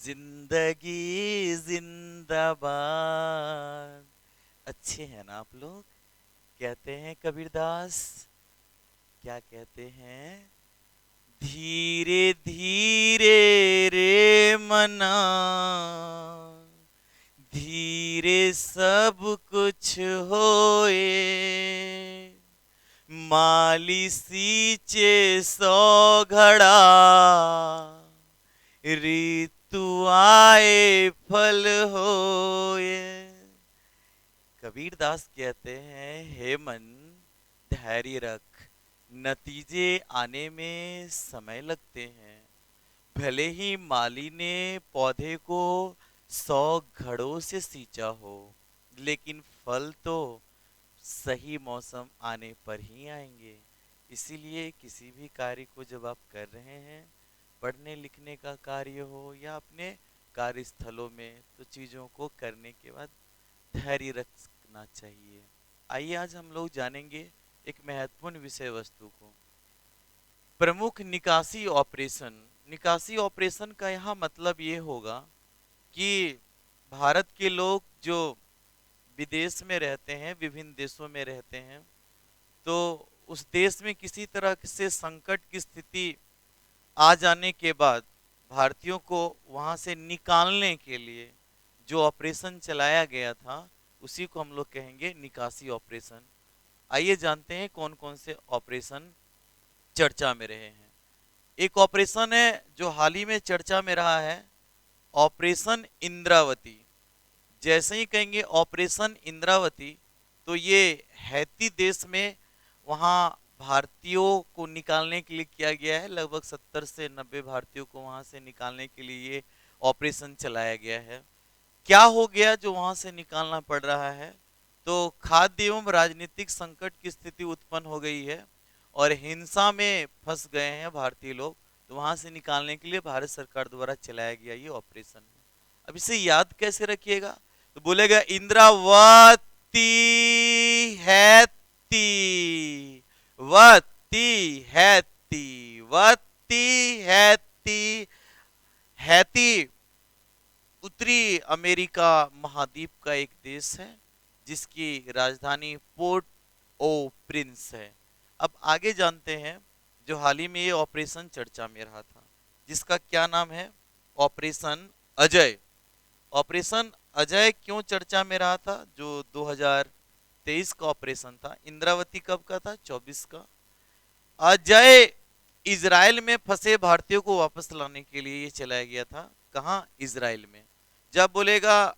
जिंदगी जिंदाबाद। अच्छे हैं ना आप लोग? कहते हैं कबीरदास, क्या कहते हैं? धीरे धीरे रे मना, धीरे सब कुछ होए, माली सींचे सौ घड़ा, ऋतु आए फल होए। कबीरदास कहते हैं, हे मन, धैर्य रख, नतीजे आने में समय लगते हैं। भले ही माली ने पौधे को 100 घड़ों से सींचा हो, लेकिन फल तो सही मौसम आने पर ही आएंगे। इसीलिए किसी भी कार्य को जब आप कर रहे हैं, पढ़ने लिखने का कार्य हो या अपने कार्यस्थलों में, तो चीज़ों को करने के बाद धैर्य रखना चाहिए। आइए आज हम लोग जानेंगे एक महत्वपूर्ण विषय वस्तु को, प्रमुख निकासी ऑपरेशन। निकासी ऑपरेशन का यहाँ मतलब ये होगा कि भारत के लोग जो विदेश में रहते हैं, विभिन्न देशों में रहते हैं, तो उस देश में किसी तरह से संकट की स्थिति आ जाने के बाद भारतीयों को वहां से निकालने के लिए जो ऑपरेशन चलाया गया था, उसी को हम लोग कहेंगे निकासी ऑपरेशन। आइए जानते हैं कौन कौन से ऑपरेशन चर्चा में रहे हैं। एक ऑपरेशन है जो हाल ही में चर्चा में रहा है, ऑपरेशन इंद्रावती। जैसे ही कहेंगे ऑपरेशन इंद्रावती, तो ये हैती देश में वहाँ भारतीयों को निकालने के लिए किया गया है। लगभग 70 से 90 भारतीयों को वहां से निकालने के लिए ये ऑपरेशन चलाया गया है। क्या हो गया जो वहां से निकालना पड़ रहा है? तो खाद्य एवं राजनीतिक संकट की स्थिति उत्पन्न हो गई है और हिंसा में फंस गए हैं भारतीय लोग। तो वहां से निकालने के लिए भारत सरकार द्वारा चलाया गया ये ऑपरेशन है। अब इसे याद कैसे रखिएगा? तो बोलेगा इंद्रावती हैती, वती हैती, वती हैती। हैती उत्तरी अमेरिका महाद्वीप का एक देश है जिसकी राजधानी पोर्ट ओ प्रिंस है। अब आगे जानते हैं जो हाल ही में ये ऑपरेशन चर्चा में रहा था, जिसका क्या नाम है? ऑपरेशन अजय। ऑपरेशन अजय क्यों चर्चा में रहा था? जो 2023 का ऑपरेशन था। इंद्रावती कब का था? 24 का। अजय इजराइल में फंसे भारतीयों को वापस लाने के लिए ये चलाया गया था। कहाँ? इजराइल में। जब बोलेगा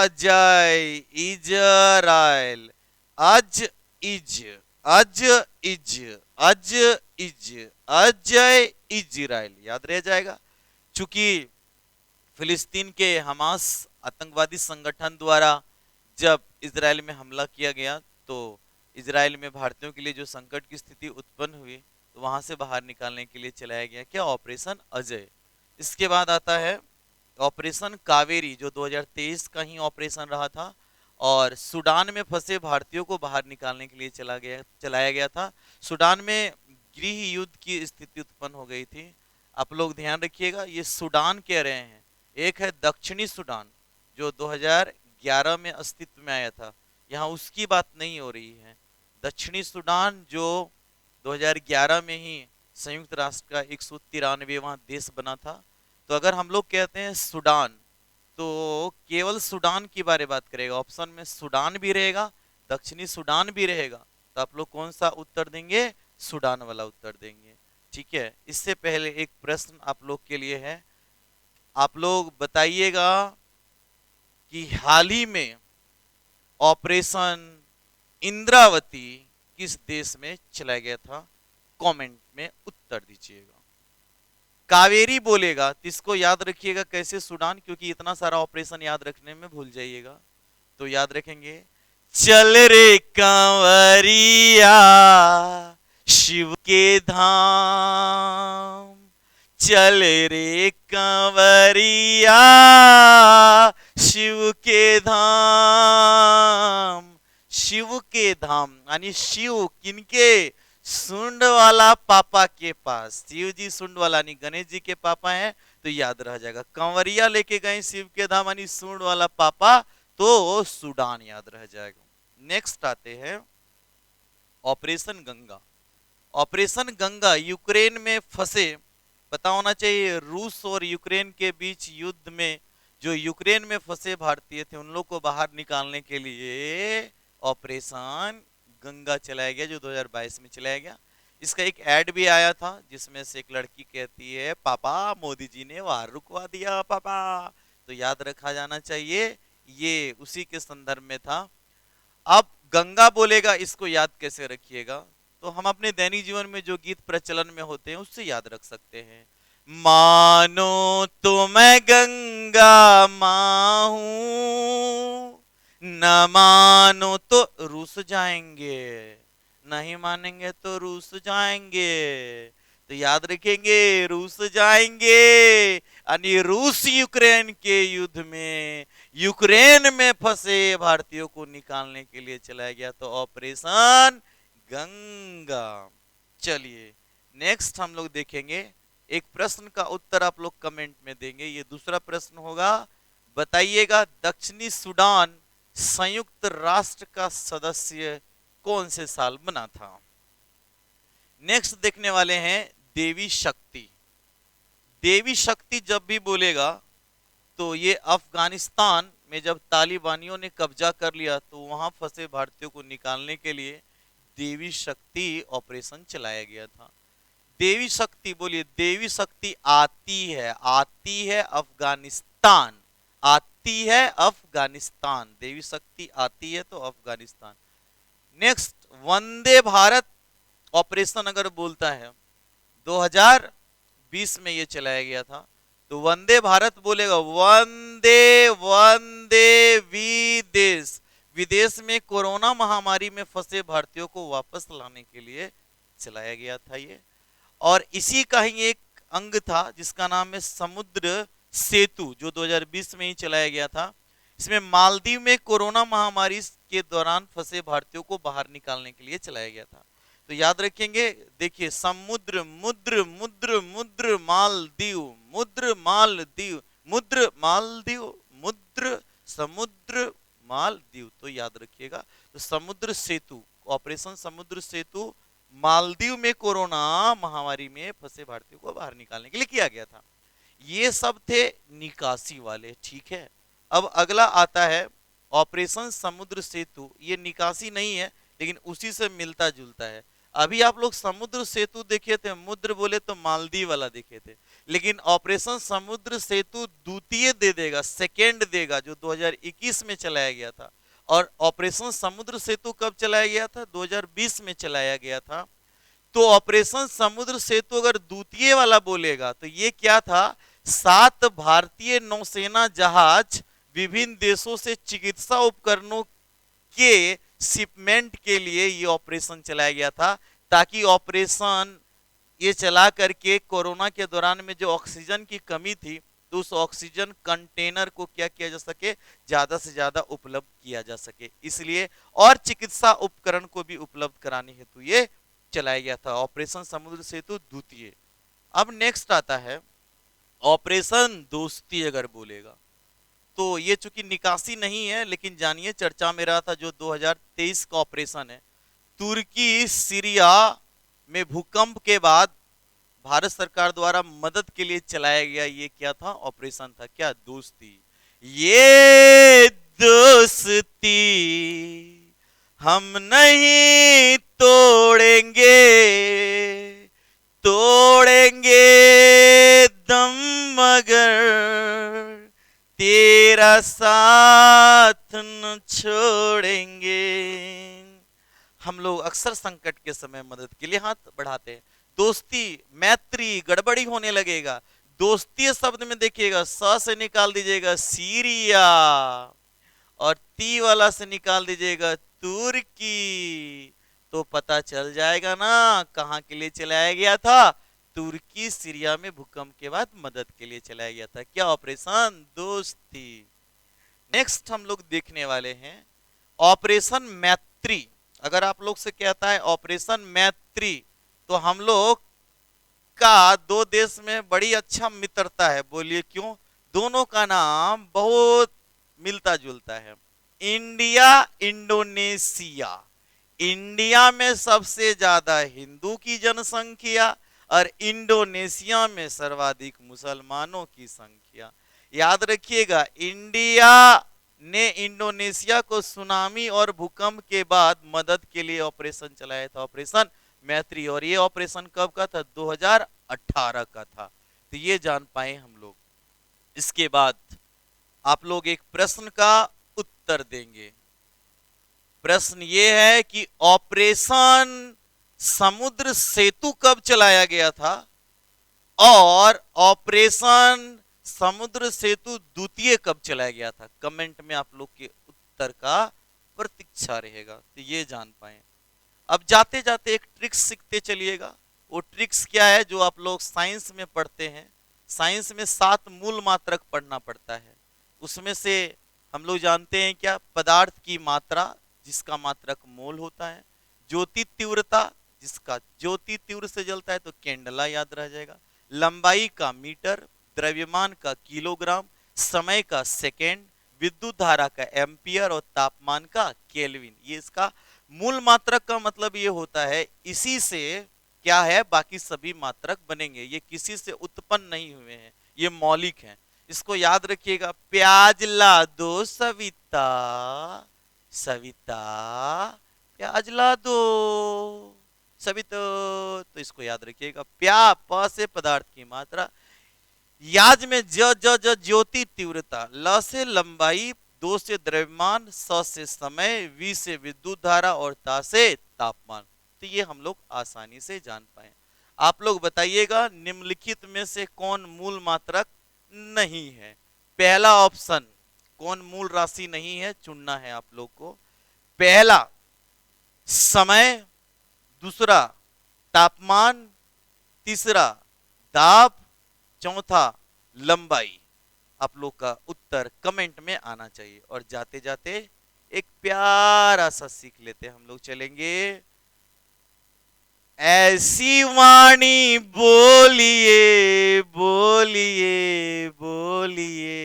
अजय इजराइल, अज इज, अज इज, अज इज, अजय इजराइल, याद रह जाएगा। चूंकि फिलिस्तीन के हमास आतंकवादी संगठन द्वारा जब इजराइल में हमला किया गया, तो इजराइल में भारतीयों के लिए जो संकट की स्थिति उत्पन्न हुई, तो वहां से बाहर निकालने के लिए चलाया गया क्या? ऑपरेशन अजय। इसके बाद आता है ऑपरेशन कावेरी, जो 2023 का ही ऑपरेशन रहा था और सूडान में फंसे भारतीयों को बाहर निकालने के लिए चलाया गया था। सूडान में गृह युद्ध की स्थिति उत्पन्न हो गई थी। आप लोग ध्यान रखिएगा, ये सूडान कह रहे हैं। एक है दक्षिणी सूडान जो 2011 में अस्तित्व में आया था, यहाँ उसकी बात नहीं हो रही है। दक्षिणी सूडान जो 2011 में ही संयुक्त राष्ट्र का 193वां देश बना था। तो अगर हम लोग कहते हैं सूडान, तो केवल सूडान की बात करेगा। ऑप्शन में सूडान भी रहेगा, दक्षिणी सूडान भी रहेगा। तो आप लोग कौन सा उत्तर देंगे? सूडान वाला उत्तर देंगे। ठीक है। इससे पहले एक प्रश्न आप लोग के लिए है, आप लोग बताइएगा कि हाल ही में ऑपरेशन इंद्रावती किस देश में चलाया गया था? कमेंट में उत्तर दीजिएगा। कावेरी बोलेगा तो इसको याद रखिएगा कैसे? सूडान, क्योंकि इतना सारा ऑपरेशन याद रखने में भूल जाइएगा। तो याद रखेंगे, चल रे कांवरिया शिव के धाम, चल रे कांवरिया शिव के धाम। शिव के धाम यानी शिव किनके? सुंड वाला पापा के पास। शिव जी सुंड वाला नहीं, गणेश जी के पापा हैं, तो याद रह जाएगा। कंवरिया लेके गए शिव के धाम यानी सूंड वाला पापा, तो सूडान याद रह जाएगा। नेक्स्ट आते हैं operation Ganga. Operation Ganga Ukraine में फंसे, पता होना चाहिए रूस और यूक्रेन के बीच युद्ध में जो यूक्रेन में फंसे भारतीय थे उन लोग को बाहर निकालने के लिए ऑपरेशन गंगा चलाया गया, जो 2022 में चलाया गया। इसका एक ऐड भी आया था जिसमें से एक लड़की कहती है पापा मोदी जी ने वार रुकवा दिया पापा, तो याद रखा जाना चाहिए, ये उसी के संदर्भ में था। अब गंगा बोलेगा इसको याद कैसे रखिएगा, तो हम अपने दैनिक जीवन में जो गीत प्रचलन में होते हैं उससे याद रख सकते हैं। मानो तो मैं गंगा मां हूं, न मानो तो रूस जाएंगे, नहीं मानेंगे तो रूस जाएंगे, तो याद रखेंगे रूस जाएंगे यानी रूस यूक्रेन के युद्ध में यूक्रेन में फंसे भारतीयों को निकालने के लिए चलाया गया, तो ऑपरेशन गंगा। चलिए नेक्स्ट हम लोग देखेंगे, एक प्रश्न का उत्तर आप लोग कमेंट में देंगे। ये दूसरा प्रश्न होगा, बताइएगा दक्षिणी सूडान संयुक्त राष्ट्र का सदस्य कौन से साल बना था। नेक्स्ट देखने वाले हैं देवी शक्ति। देवी शक्ति जब भी बोलेगा तो ये अफगानिस्तान में जब तालिबानियों ने कब्जा कर लिया तो वहां फंसे भारतीयों को निकालने के लिए देवी शक्ति ऑपरेशन चलाया गया था। देवी शक्ति बोलिए, देवी शक्ति आती है अफगानिस्तान, आती है अफगानिस्तान, देवी शक्ति आती है तो अफगानिस्तान। नेक्स्ट वंदे भारत ऑपरेशन अगर बोलता है 2020 में ये चलाया गया था, तो वंदे भारत बोलेगा वंदे वंदे विदेश, विदेश में कोरोना महामारी में फंसे भारतीयों को वापस लाने के लिए चलाया गया था ये। और इसी का ही एक अंग था जिसका नाम है समुद्र सेतु, जो 2020 में ही चलाया गया था। इसमें मालदीव में कोरोना महामारी के दौरान फंसे भारतीयों को बाहर निकालने के लिए चलाया गया था, तो याद रखेंगे। देखिए समुद्र मुद्र मुद्र मुद्र मालदीव, मुद्र मालदीव, मुद्र मालदीव, मुद्र समुद्र मालदीव, तो याद रखिएगा। तो समुद्र सेतु, ऑपरेशन समुद्र सेतु मालदीव में कोरोना महामारी में फंसे भारतीयों को बाहर निकालने के लिए किया गया था। ये सब थे निकासी वाले, ठीक है। अब अगला आता है ऑपरेशन समुद्र सेतु, ये निकासी नहीं है लेकिन उसी से मिलता जुलता है। अभी आप लोग समुद्र सेतु देखे थे, मुद्र बोले तो मालदीव वाला देखे थे, लेकिन ऑपरेशन समुद्र सेतु द्वितीय दे देगा, सेकेंड देगा, जो 2021 में चलाया गया था। और ऑपरेशन समुद्र सेतु कब चलाया गया था, 2020 में चलाया गया था। तो ऑपरेशन समुद्र सेतु अगर द्वितीय वाला बोलेगा तो ये क्या था, 7 भारतीय नौसेना जहाज विभिन्न देशों से चिकित्सा उपकरणों के शिपमेंट के लिए ये ऑपरेशन चलाया गया था, ताकि ऑपरेशन ये चला करके कोरोना के दौरान में जो ऑक्सीजन की कमी थी तो उस ऑक्सीजन कंटेनर को क्या किया जा सके, ज्यादा से ज्यादा उपलब्ध किया जा सके, इसलिए और चिकित्सा उपकरण को भी उपलब्ध कराने हेतु ये चलाया गया था ऑपरेशन समुद्र सेतु द्वितीय। अब नेक्स्ट आता है ऑपरेशन दोस्ती अगर बोलेगा, तो ये चूंकि निकासी नहीं है लेकिन जानिए चर्चा में रहा था, जो 2023 का ऑपरेशन है, तुर्की सीरिया में भूकंप के बाद भारत सरकार द्वारा मदद के लिए चलाया गया, ये क्या था, ऑपरेशन था, क्या, दोस्ती। ये दोस्ती हम नहीं तोड़ेंगे, तोड़ेंगे दम मगर तेरा साथ न छोड़ेंगे। हम लोग अक्सर संकट के समय मदद के लिए हाथ बढ़ाते हैं। दोस्ती मैत्री गड़बड़ी होने लगेगा, दोस्ती शब्द में देखिएगा स से निकाल दीजिएगा सीरिया और ती वाला से निकाल दीजिएगा तुर्की, तो पता चल जाएगा ना कहां के लिए चलाया गया था, तुर्की सीरिया में भूकंप के बाद मदद के लिए चलाया गया था, क्या, ऑपरेशन दोस्ती। नेक्स्ट हम लोग देखने वाले हैं ऑपरेशन मैत्री। अगर आप लोग से कहता है ऑपरेशन मैत्री तो हम लोग का दो देश में बड़ी अच्छा मित्रता है, बोलिए क्यों? दोनों का नाम बहुत मिलता जुलता है। India, Indonesia. इंडिया में सबसे ज्यादा हिंदू की जनसंख्या और इंडोनेशिया में सर्वाधिक मुसलमानों की संख्या। याद रखिएगा, इंडिया ने इंडोनेशिया को सुनामी और भूकंप के बाद मदद के लिए ऑपरेशन चलाया था, ऑपरेशन मैत्री। और ये ऑपरेशन कब का था? 2018 का था। तो ये जान पाए हम लोग। इसके बाद आप लोग एक प्रश्न का उत्तर देंगे। प्रश्न ये है कि ऑपरेशन समुद्र सेतु कब चलाया गया था और ऑपरेशन समुद्र सेतु द्वितीय कब चलाया गया था? कमेंट में आप लोग के उत्तर का प्रतीक्षा रहेगा, तो ये जान पाए। अब जाते जाते एक ट्रिक्स सीखते चलिएगा। वो ट्रिक्स क्या है जो आप लोग साइंस में पढ़ते हैं? साइंस में 7 मूल मात्रक पढ़ना पड़ता है। उसमें से हम लोग जानते हैं क्या? पदार्थ की मात्रा जिसका मात्रक मोल होता है, ज्योति तीव्रता जिसका ज्योति तीव्र से जलता है तो कैंडला याद रह जाएगा, लंबाई का मीटर, द्रव्यमान का किलोग्राम, समय का सेकेंड, विद्युत धारा का एम्पियर और तापमान का केल्विन। ये इसका मूल मात्रक का मतलब ये होता है। इसी से क्या है, बाकी सभी मात्रक बनेंगे। ये किसी से उत्पन्न नहीं हुए हैं, ये मौलिक हैं। इसको याद रखिएगा। प्याज ला दो सविता, सविता प्याज ला दो सविता। तो इसको याद रखिएगा। प्या प से पदार्थ की मात्रा, याज में ज ज ज ज्योति तीव्रता, ल से लंबाई, दो से द्रव्यमान, स से समय, वी से विद्युत धारा और ता से तापमान। तो ये हम लोग आसानी से जान पाए। आप लोग बताइएगा निम्नलिखित में से कौन मूल मात्रक नहीं है? पहला ऑप्शन, कौन मूल राशि नहीं है, चुनना है आप लोग को। पहला समय, दूसरा तापमान, तीसरा दाब, चौथा लंबाई। आप लोग का उत्तर कमेंट में आना चाहिए। और जाते जाते एक प्यारा सा सीख लेते हैं हम लोग। चलेंगे। ऐसी वाणी बोलिए बोलिए बोलिए,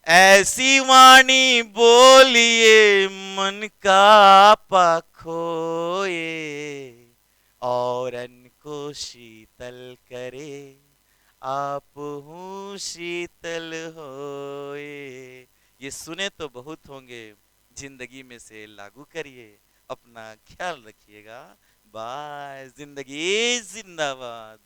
ऐसी वाणी बोलिए मन का पाखोए, और अन्न को शीतल करे आप हूँ शीतल होए। ये सुने तो बहुत होंगे, जिंदगी में से लागू करिए। अपना ख्याल रखिएगा। बाय। जिंदगी जिंदाबाद।